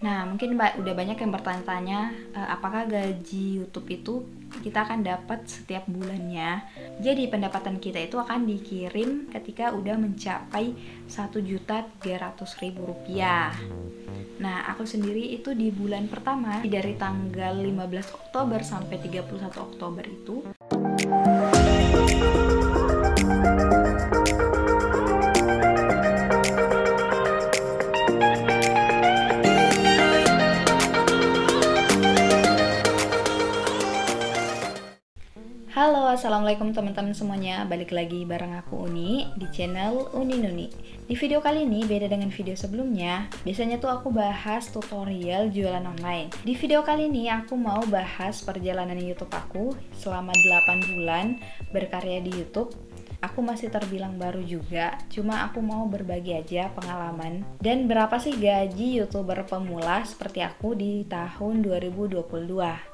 Nah, mungkin udah banyak yang bertanya-tanya, apakah gaji YouTube itu kita akan dapat setiap bulannya. Jadi pendapatan kita itu akan dikirim ketika udah mencapai Rp1.300.000. Nah, aku sendiri itu di bulan pertama, dari tanggal 15 Oktober sampai 31 Oktober itu Halo, assalamualaikum teman-teman semuanya. Balik lagi bareng aku Uni di channel Uni Nuni. Di video kali ini beda dengan video sebelumnya. Biasanya tuh aku bahas tutorial jualan online. Di video kali ini aku mau bahas perjalanan YouTube aku selama 8 bulan berkarya di YouTube. Aku masih terbilang baru juga, cuma aku mau berbagi aja pengalaman dan berapa sih gaji YouTuber pemula seperti aku di tahun 2022.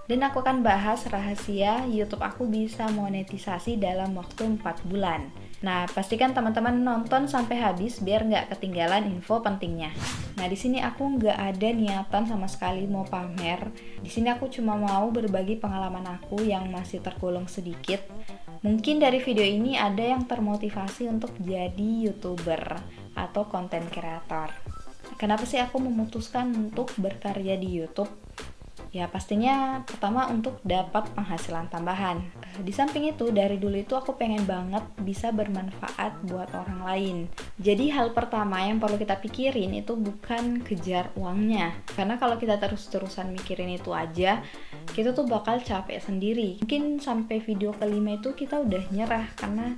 Dan aku akan bahas rahasia YouTube aku bisa monetisasi dalam waktu 4 bulan. Nah, pastikan teman-teman nonton sampai habis biar nggak ketinggalan info pentingnya. Nah, di sini aku nggak ada niatan sama sekali mau pamer. Di sini aku cuma mau berbagi pengalaman aku yang masih tergolong sedikit. Mungkin dari video ini ada yang termotivasi untuk jadi YouTuber atau content creator. Kenapa sih aku memutuskan untuk berkarya di YouTube? Ya pastinya pertama untuk dapat penghasilan tambahan. Di samping itu dari dulu itu aku pengen banget bisa bermanfaat buat orang lain. Jadi hal pertama yang perlu kita pikirin itu bukan kejar uangnya. Karena kalau kita terus-terusan mikirin itu aja, kita tuh bakal capek sendiri. Mungkin sampai video kelima itu kita udah nyerah karena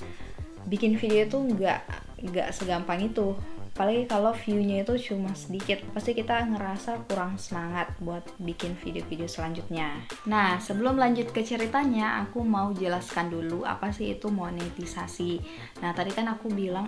bikin video itu nggak segampang itu. Apalagi kalau view-nya itu cuma sedikit, pasti kita ngerasa kurang semangat buat bikin video-video selanjutnya. Nah, sebelum lanjut ke ceritanya, aku mau jelaskan dulu apa sih itu monetisasi. Nah, tadi kan aku bilang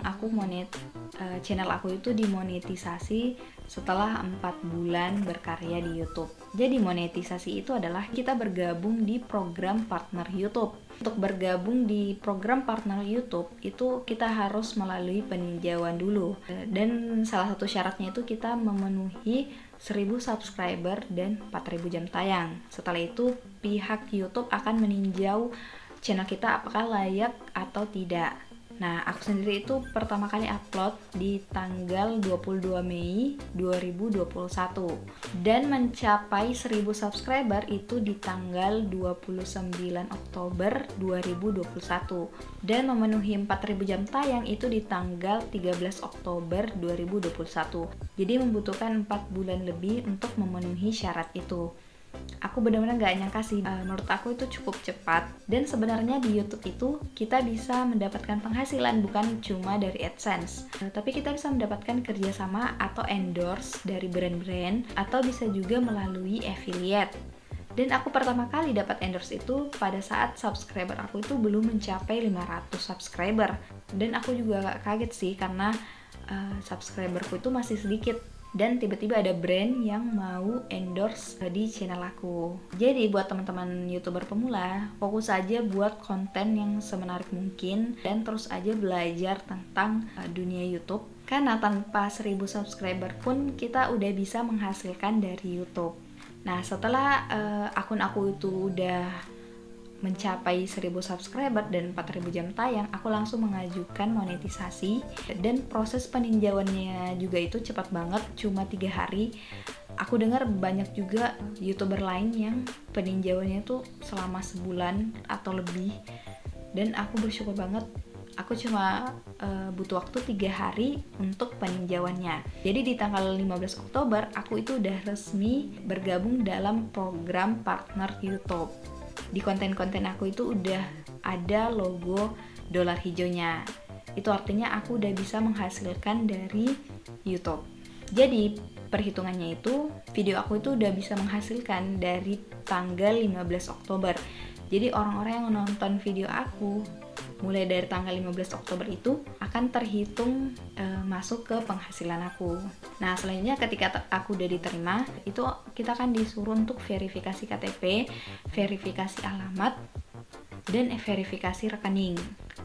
channel aku itu dimonetisasi setelah 4 bulan berkarya di YouTube. Jadi monetisasi itu adalah kita bergabung di program partner YouTube. Untuk bergabung di program partner YouTube itu kita harus melalui peninjauan dulu. Dan salah satu syaratnya itu kita memenuhi 1000 subscriber dan 4000 jam tayang. Setelah itu pihak YouTube akan meninjau channel kita apakah layak atau tidak. Nah, aku sendiri itu pertama kali upload di tanggal 22 Mei 2021 dan mencapai 1000 subscriber itu di tanggal 29 Oktober 2021 dan memenuhi 4000 jam tayang itu di tanggal 13 Oktober 2021. Jadi membutuhkan 4 bulan lebih untuk memenuhi syarat itu. Aku benar-benar gak nyangka sih, menurut aku itu cukup cepat. Dan sebenarnya di YouTube itu kita bisa mendapatkan penghasilan bukan cuma dari AdSense, tapi kita bisa mendapatkan kerjasama atau endorse dari brand-brand atau bisa juga melalui affiliate. Dan aku pertama kali dapat endorse itu pada saat subscriber aku itu belum mencapai 500 subscriber. Dan aku juga gak kaget sih karena subscriberku itu masih sedikit. Dan tiba-tiba ada brand yang mau endorse di channel aku. Jadi buat teman-teman YouTuber pemula, fokus aja buat konten yang semenarik mungkin dan terus aja belajar tentang dunia YouTube. Karena tanpa 1000 subscriber pun kita udah bisa menghasilkan dari YouTube. Nah, setelah akun aku itu udah mencapai 1000 subscriber dan 4000 jam tayang, aku langsung mengajukan monetisasi dan proses peninjauannya juga itu cepat banget, cuma 3 hari. Aku dengar banyak juga YouTuber lain yang peninjauannya itu selama sebulan atau lebih, dan aku bersyukur banget aku cuma butuh waktu 3 hari untuk peninjauannya. Jadi di tanggal 15 Oktober aku itu udah resmi bergabung dalam program partner YouTube. Di konten-konten aku itu udah ada logo dolar hijaunya. Itu artinya aku udah bisa menghasilkan dari YouTube. Jadi perhitungannya itu video aku itu udah bisa menghasilkan dari tanggal 15 Oktober. Jadi orang-orang yang menonton video aku mulai dari tanggal 15 Oktober itu akan terhitung masuk ke penghasilan aku. Nah, selanjutnya ketika aku udah diterima, itu kita akan disuruh untuk verifikasi KTP, verifikasi alamat, dan verifikasi rekening.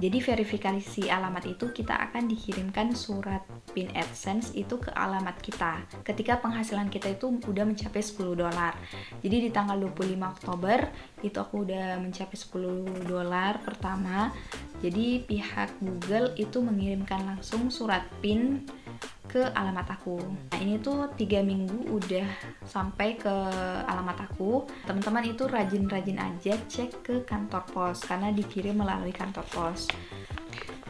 Jadi verifikasi alamat itu kita akan dikirimkan surat PIN AdSense itu ke alamat kita ketika penghasilan kita itu udah mencapai $10. Jadi di tanggal 25 Oktober itu aku udah mencapai $10 pertama. Jadi pihak Google itu mengirimkan langsung surat PIN ke alamat aku. Nah ini tuh 3 minggu udah sampai ke alamat aku. Teman-teman itu rajin-rajin aja cek ke kantor pos karena dikirim melalui kantor pos.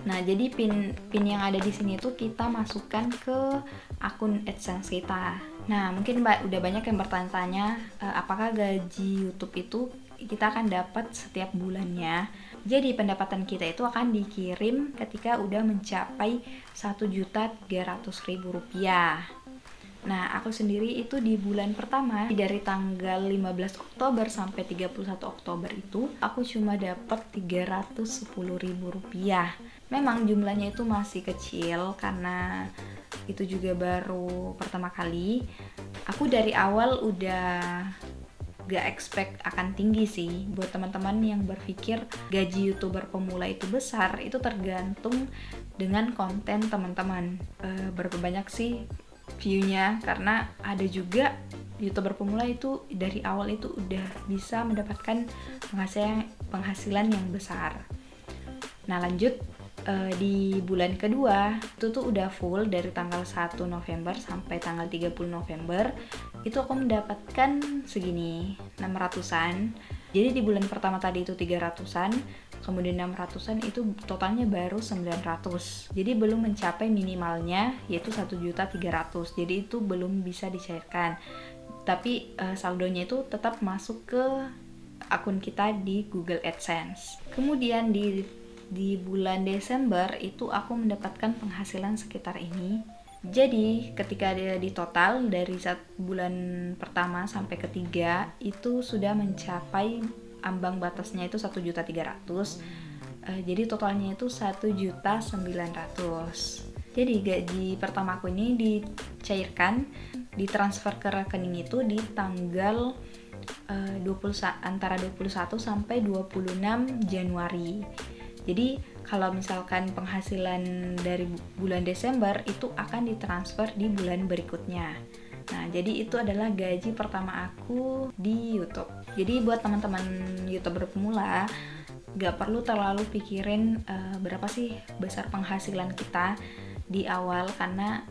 Nah jadi pin yang ada di sini tuh kita masukkan ke akun AdSense kita. Nah mungkin udah banyak yang bertanya-tanya apakah gaji YouTube itu kita akan dapat setiap bulannya. Jadi pendapatan kita itu akan dikirim ketika udah mencapai Rp1.300.000. Nah, aku sendiri itu di bulan pertama dari tanggal 15 Oktober sampai 31 Oktober itu aku cuma dapat Rp310.000. Memang jumlahnya itu masih kecil karena itu juga baru pertama kali. Aku dari awal udah gak expect akan tinggi sih. Buat teman-teman yang berpikir gaji YouTuber pemula itu besar, itu tergantung dengan konten teman-teman. Berapa banyak sih view-nya, karena ada juga YouTuber pemula itu dari awal itu udah bisa mendapatkan penghasilan yang besar. Nah lanjut, di bulan kedua itu tuh udah full dari tanggal 1 November sampai tanggal 30 November itu aku mendapatkan segini 600-an. Jadi di bulan pertama tadi itu 300-an, kemudian 600-an, itu totalnya baru 900. Jadi belum mencapai minimalnya yaitu 1.300.000. Jadi itu belum bisa dicairkan. Tapi saldonya itu tetap masuk ke akun kita di Google AdSense. Kemudian di bulan Desember itu aku mendapatkan penghasilan sekitar ini. Jadi ketika dia di total dari bulan pertama sampai ketiga itu sudah mencapai ambang batasnya itu 1.300.000. Jadi totalnya itu 1.900.000. Jadi gaji pertama aku ini dicairkan, ditransfer ke rekening itu di tanggal antara 21 sampai 26 Januari. Jadi kalau misalkan penghasilan dari bulan Desember itu akan ditransfer di bulan berikutnya. Nah, jadi itu adalah gaji pertama aku di YouTube. Jadi buat teman-teman YouTuber pemula, gak perlu terlalu pikirin berapa sih besar penghasilan kita di awal, karena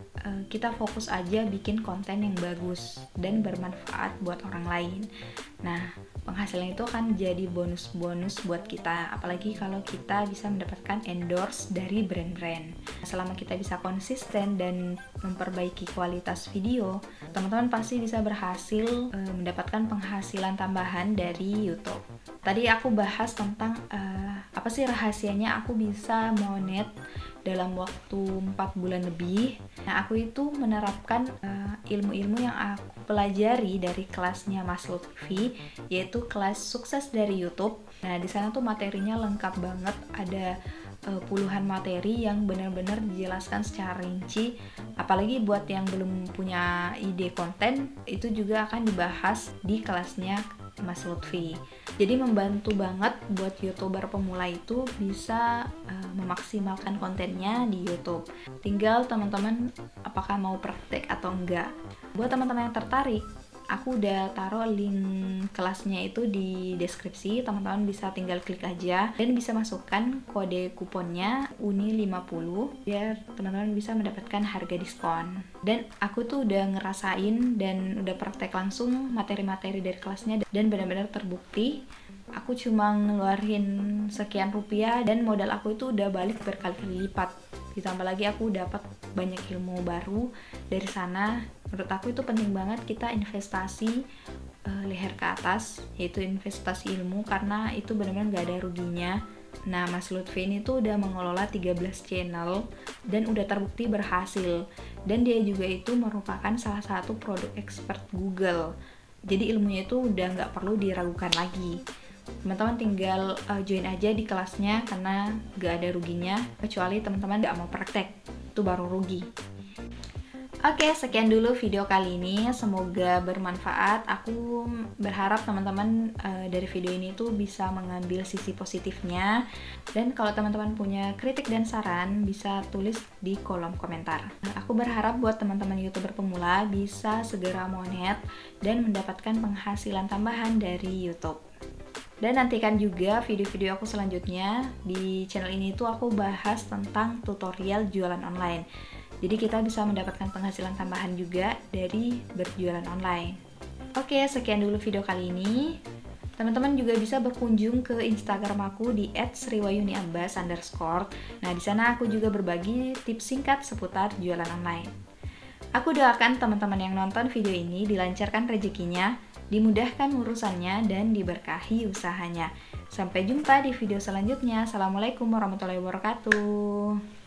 kita fokus aja bikin konten yang bagus dan bermanfaat buat orang lain. Nah, penghasilan itu akan jadi bonus-bonus buat kita, apalagi kalau kita bisa mendapatkan endorse dari brand-brand. Selama kita bisa konsisten dan memperbaiki kualitas video, teman-teman pasti bisa berhasil mendapatkan penghasilan tambahan dari YouTube. Tadi aku bahas tentang apa sih rahasianya aku bisa monet dalam waktu 4 bulan lebih. Nah, aku itu menerapkan ilmu-ilmu yang aku pelajari dari kelasnya Mas Lutfi, yaitu kelas sukses dari YouTube. Nah, di sana tuh materinya lengkap banget, ada puluhan materi yang benar-benar dijelaskan secara rinci. Apalagi buat yang belum punya ide konten, itu juga akan dibahas di kelasnya Mas Lutfi. Jadi membantu banget buat YouTuber pemula itu bisa memaksimalkan kontennya di YouTube. Tinggal teman-teman apakah mau praktek atau enggak. Buat teman-teman yang tertarik, aku udah taruh link kelasnya itu di deskripsi. Teman-teman bisa tinggal klik aja dan bisa masukkan kode kuponnya UNI50 biar teman-teman bisa mendapatkan harga diskon. Dan aku tuh udah ngerasain dan udah praktek langsung materi-materi dari kelasnya dan benar-benar terbukti. Aku cuma ngeluarin sekian rupiah dan modal aku itu udah balik berkali-kali lipat. Ditambah lagi aku dapat banyak ilmu baru dari sana. Menurut aku itu penting banget kita investasi leher ke atas, yaitu investasi ilmu, karena itu benar-benar gak ada ruginya. Nah, Mas Lutfi ini tuh udah mengelola 13 channel dan udah terbukti berhasil. Dan dia juga itu merupakan salah satu produk expert Google. Jadi ilmunya itu udah gak perlu diragukan lagi. Teman-teman tinggal join aja di kelasnya karena gak ada ruginya, kecuali teman-teman gak mau praktek, itu baru rugi. Oke, sekian dulu video kali ini. Semoga bermanfaat. Aku berharap teman-teman dari video ini tuh bisa mengambil sisi positifnya. Dan kalau teman-teman punya kritik dan saran, bisa tulis di kolom komentar. Aku berharap buat teman-teman YouTuber pemula bisa segera monet dan mendapatkan penghasilan tambahan dari YouTube. Dan nantikan juga video-video aku selanjutnya. Di channel ini tuh aku bahas tentang tutorial jualan online. Jadi kita bisa mendapatkan penghasilan tambahan juga dari berjualan online. Oke, sekian dulu video kali ini. Teman-teman juga bisa berkunjung ke Instagram aku di @sriwayuniambas_. Nah, di sana aku juga berbagi tips singkat seputar jualan online. Aku doakan teman-teman yang nonton video ini dilancarkan rezekinya, dimudahkan urusannya, dan diberkahi usahanya. Sampai jumpa di video selanjutnya. Assalamualaikum warahmatullahi wabarakatuh.